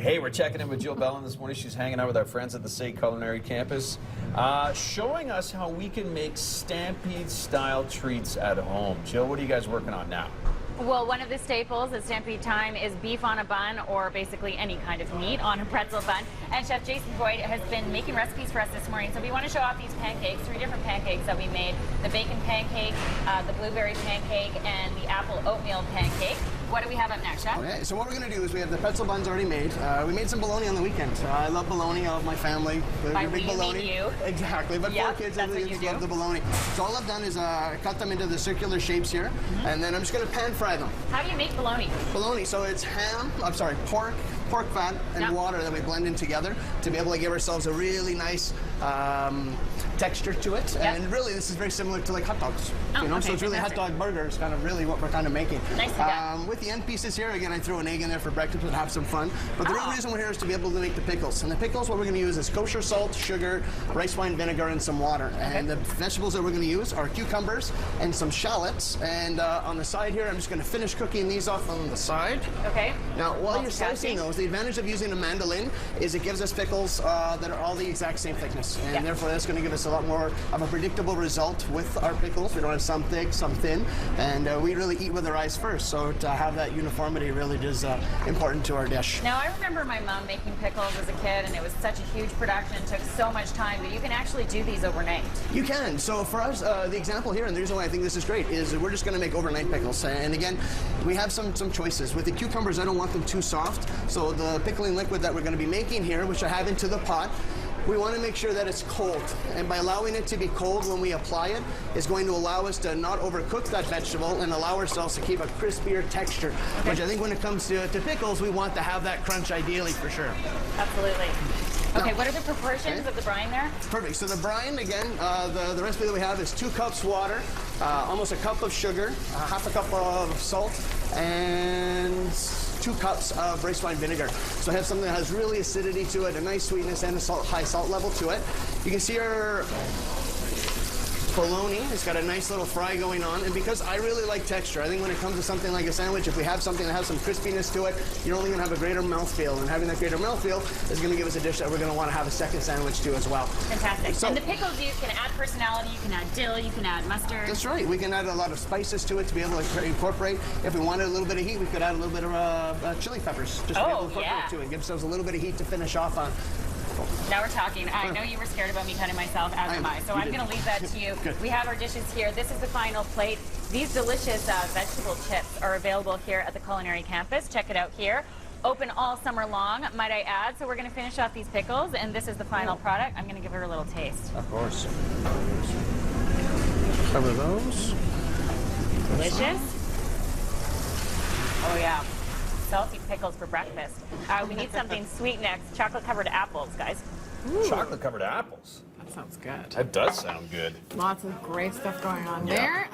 Hey, we're checking in with Jill Bellin this morning. She's hanging out with our friends at the SAIT Culinary campus, showing us how we can make Stampede-style treats at home. Jill, what are you guys working on now? Well, one of the staples at Stampede time is beef on a bun, or basically any kind of meat on a pretzel bun. And Chef Jason Boyd has been making recipes for us this morning. So we want to show off these pancakes, 3 different pancakes that we made. The bacon pancake, the blueberry pancake, and the apple oatmeal pancake. What do we have up next, Chef? Okay, so what we're going to do is we have the pretzel buns already made. We made some bologna on the weekend. I love bologna. I love my family. By big we, bologna. mean you. Exactly, but Yep, 4 kids that's what you love the bologna. So all I've done is cut them into the circular shapes here, and then I'm just going to pan fry them. How do you make bologna? Bologna, so it's pork fat and water that we blend in together to be able to give ourselves a really nice texture to it. And really, this is very similar to like hot dogs. So it's really hot dog burgers, kind of really what we're kind of making. Nicely done. With the end pieces here, again, I throw an egg in there for breakfast and have some fun. But the real reason we're here is to be able to make the pickles. And the pickles, what we're going to use is kosher salt, sugar, rice wine vinegar, and some water. And the vegetables that we're going to use are cucumbers and some shallots. And on the side here, I'm just going to finish cooking these off on the side. Okay. Now, while you're slicing those, the advantage of using a mandolin is it gives us pickles that are all the exact same thickness. And therefore, that's going to give us a lot more of a predictable result with our pickles. We don't have some thick, some thin. And we really eat with our eyes first. So to have that uniformity really is important to our dish. Now, I remember my mom making pickles as a kid, and it was such a huge production. It took so much time, but you can actually do these overnight. You can. So for us, the example here, and the reason why I think this is great, is we're just going to make overnight pickles. And again, we have some choices. With the cucumbers, I don't want them too soft. So the pickling liquid that we're going to be making here, which I have into the pot, we want to make sure that it's cold. And by allowing it to be cold when we apply it, is going to allow us to not overcook that vegetable and allow ourselves to keep a crispier texture. Which I think when it comes to pickles, we want to have that crunch ideally for sure. Absolutely. Okay, what are the proportions of the brine there? Perfect. So the brine, again, the recipe that we have is 2 cups water, almost a cup of sugar, half a cup of salt, and 2 cups of rice wine vinegar. So I have something that has really acidity to it, a nice sweetness, and a high salt level to it. You can see our bologna. It's got a nice little fry going on, and because I really like texture, I think when it comes to something like a sandwich, if we have something that has some crispiness to it, you're only going to have a greater mouthfeel, and having that greater mouthfeel is going to give us a dish that we're going to want to have a second sandwich to as well. Fantastic. So, and the pickles, you can add personality, you can add dill, you can add mustard. That's right. We can add a lot of spices to it to be able to incorporate. If we wanted a little bit of heat, we could add a little bit of chili peppers just to be able to incorporate it to it. Give ourselves a little bit of heat to finish off on. Now we're talking. I know you were scared about me cutting myself, as am I. So I'm going to leave that to you. We have our dishes here. This is the final plate. These delicious vegetable chips are available here at the Culinary campus. Check it out here. Open all summer long, might I add. So we're going to finish off these pickles, and this is the final product. I'm going to give her a little taste. Of course. Cover those. Delicious. Oh, yeah. Salty pickles for breakfast. We need something sweet next. Chocolate-covered apples, guys. Chocolate-covered apples? That sounds good. That does sound good. Lots of great stuff going on there.